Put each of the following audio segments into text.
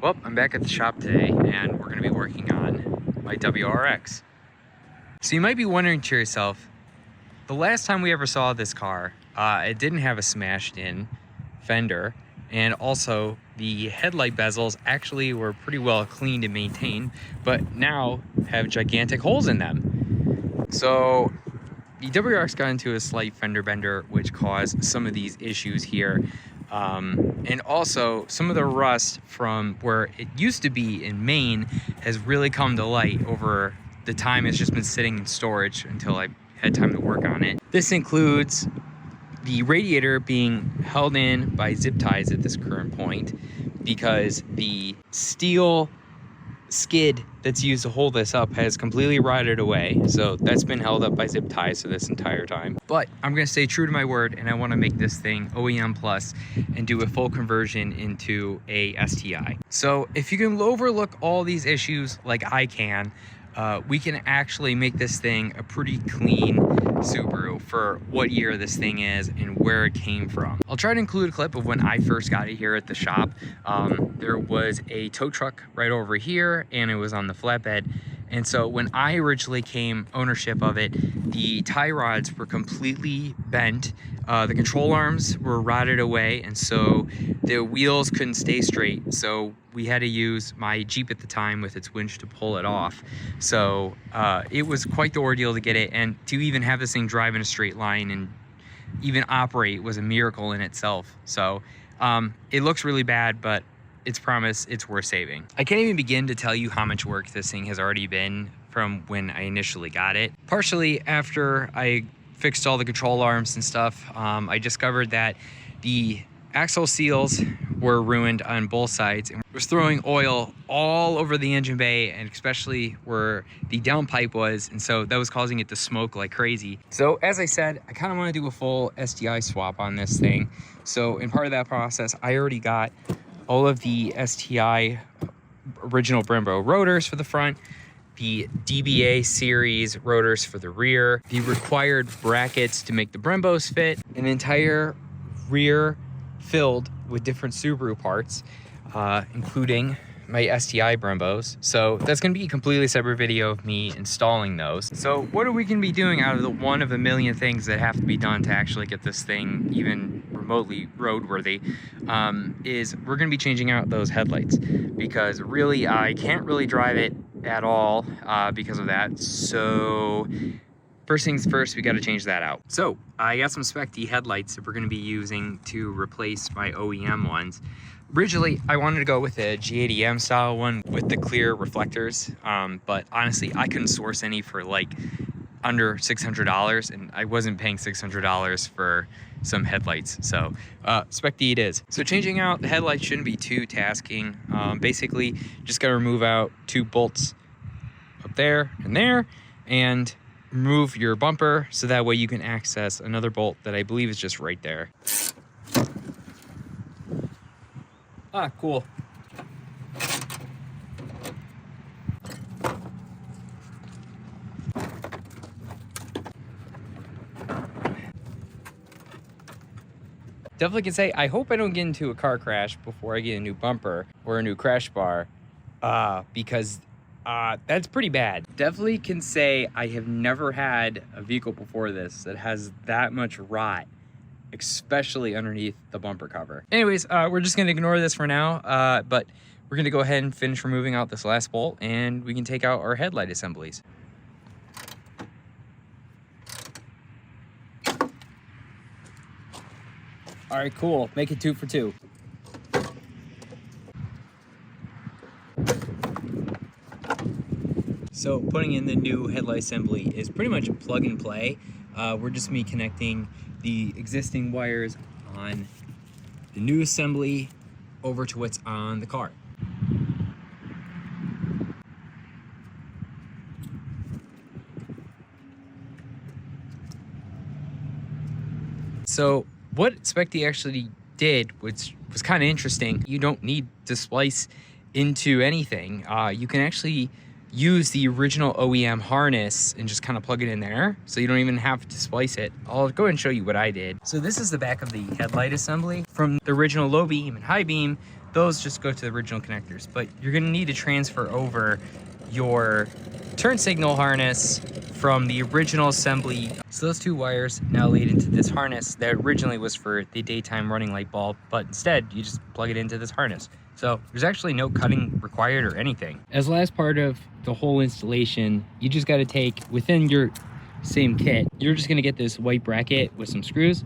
Well, I'm back at the shop today and we're going to be working on my WRX. So you might be wondering to yourself, the last time we ever saw this car, it didn't have a smashed in fender, and also the headlight bezels actually were pretty well cleaned and maintained, but now have gigantic holes in them. So the WRX got into a slight fender bender, which caused some of these issues here. And also some of the rust from where it used to be in Maine has really come to light over the time it's just been sitting in storage until I had time to work on it. This includes the radiator being held in by zip ties at this current point because the steel skid that's used to hold this up has completely rotted away, so that's been held up by zip ties for this entire time. But I'm going to stay true to my word, and I want to make this thing OEM plus and do a full conversion into a STI. So if you can overlook all these issues like I can, we can actually make this thing a pretty clean Subaru for what year this thing is and where it came from. I'll try to include a clip of when I first got it here at the shop. There was a tow truck right over here and it was on the flatbed. And so when I originally came ownership of it, the tie rods were completely bent. The control arms were rotted away, and so the wheels couldn't stay straight. So we had to use my Jeep at the time with its winch to pull it off. So it was quite the ordeal to get it, and to even have this thing drive in a straight line and even operate was a miracle in itself. So it looks really bad, but it's promise it's worth saving. I can't even begin to tell you how much work this thing has already been from when I initially got it. Partially after I fixed all the control arms and stuff, I discovered that the axle seals were ruined on both sides and was throwing oil all over the engine bay, and especially where the downpipe was, and so that was causing it to smoke like crazy. So as I said, I kind of want to do a full STI swap on this thing. So in part of that process, I already got all of the STI original Brembo rotors for the front, the DBA series rotors for the rear, the required brackets to make the Brembos fit, an entire rear filled with different Subaru parts, including my STI Brembos. So that's going to be a completely separate video of me installing those. So what are we going to be doing out of the one of a million things that have to be done to actually get this thing even remotely roadworthy, is we're going to be changing out those headlights, because really I can't really drive it at all because of that. So first things first, we got to change that out. So I got some Spec D headlights that we're going to be using to replace my OEM ones. Originally, I wanted to go with a G80M style one with the clear reflectors, but honestly, I couldn't source any for like under $600, and I wasn't paying $600 for some headlights. So Spec D it is. So changing out the headlights shouldn't be too tasking. Basically, just got to remove out 2 bolts up there, and remove your bumper so that way you can access another bolt that I believe is just right there. Ah, cool. Definitely can say, I hope I don't get into a car crash before I get a new bumper or a new crash bar, because that's pretty bad. Definitely can say I have never had a vehicle before this that has that much rot, especially underneath the bumper cover. Anyways, we're just gonna ignore this for now, but we're gonna go ahead and finish removing out this last bolt, and we can take out our headlight assemblies. All right, cool, make it 2 for 2. So putting in the new headlight assembly is pretty much a plug and play. We're just me connecting the existing wires on the new assembly over to what's on the car. So what Spec D actually did, which was kind of interesting, you don't need to splice into anything. You can actually use the original OEM harness and just kind of plug it in there, so you don't even have to splice it. I'll go ahead and show you what I did. So this is the back of the headlight assembly. From the original low beam and high beam, those just go to the original connectors. But you're gonna need to transfer over your turn signal harness from the original assembly. So those 2 wires now lead into this harness that originally was for the daytime running light bulb, but instead you just plug it into this harness. So there's actually no cutting required or anything. As last part of the whole installation, you just got to take, within your same kit, you're just going to get this white bracket with some screws.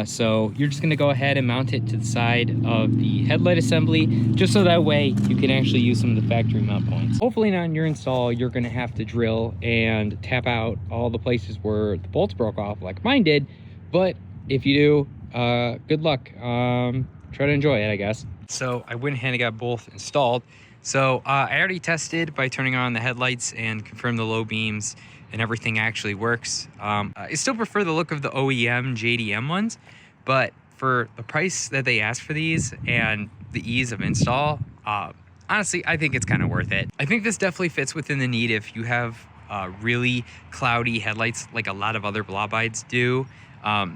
So you're just going to go ahead and mount it to the side of the headlight assembly, just so that way you can actually use some of the factory mount points. Hopefully on your install, you're going to have to drill and tap out all the places where the bolts broke off like mine did. But if you do, good luck. Try to enjoy it, I guess. So I went ahead and got both installed. So I already tested by turning on the headlights and confirmed the low beams and everything actually works. I still prefer the look of the OEM JDM ones, but for the price that they ask for these and the ease of install, honestly, I think it's kind of worth it. I think this definitely fits within the need if you have really cloudy headlights like a lot of other blobides do.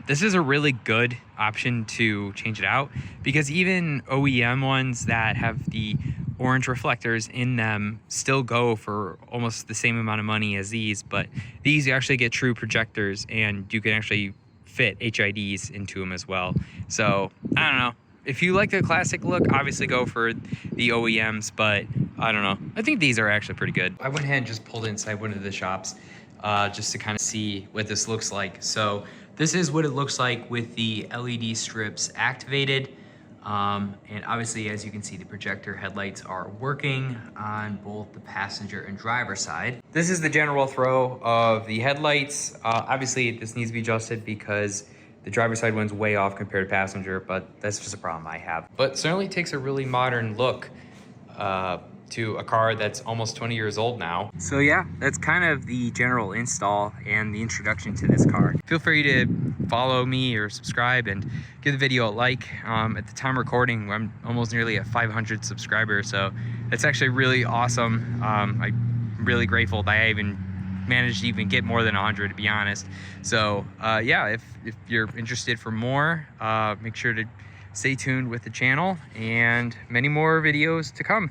This is a really good option to change it out, because even OEM ones that have the orange reflectors in them still go for almost the same amount of money as these, but these you actually get true projectors and you can actually fit HIDs into them as well. So I don't know, if you like the classic look, obviously go for the OEMs, but I don't know, I think these are actually pretty good. I went ahead and just pulled inside one of the shops just to kind of see what this looks like. So this is what it looks like with the LED strips activated. And obviously, as you can see, the projector headlights are working on both the passenger and driver side. This is the general throw of the headlights. Obviously, this needs to be adjusted because the driver side one's way off compared to passenger, but that's just a problem I have. But certainly takes a really modern look to a car that's almost 20 years old now. So yeah, that's kind of the general install and the introduction to this car. Feel free to follow me or subscribe and give the video a like. At the time of recording, I'm almost nearly at 500 subscribers, so it's actually really awesome. I'm really grateful that I even managed to even get more than 100, to be honest. So yeah, if you're interested for more, make sure to stay tuned with the channel and many more videos to come.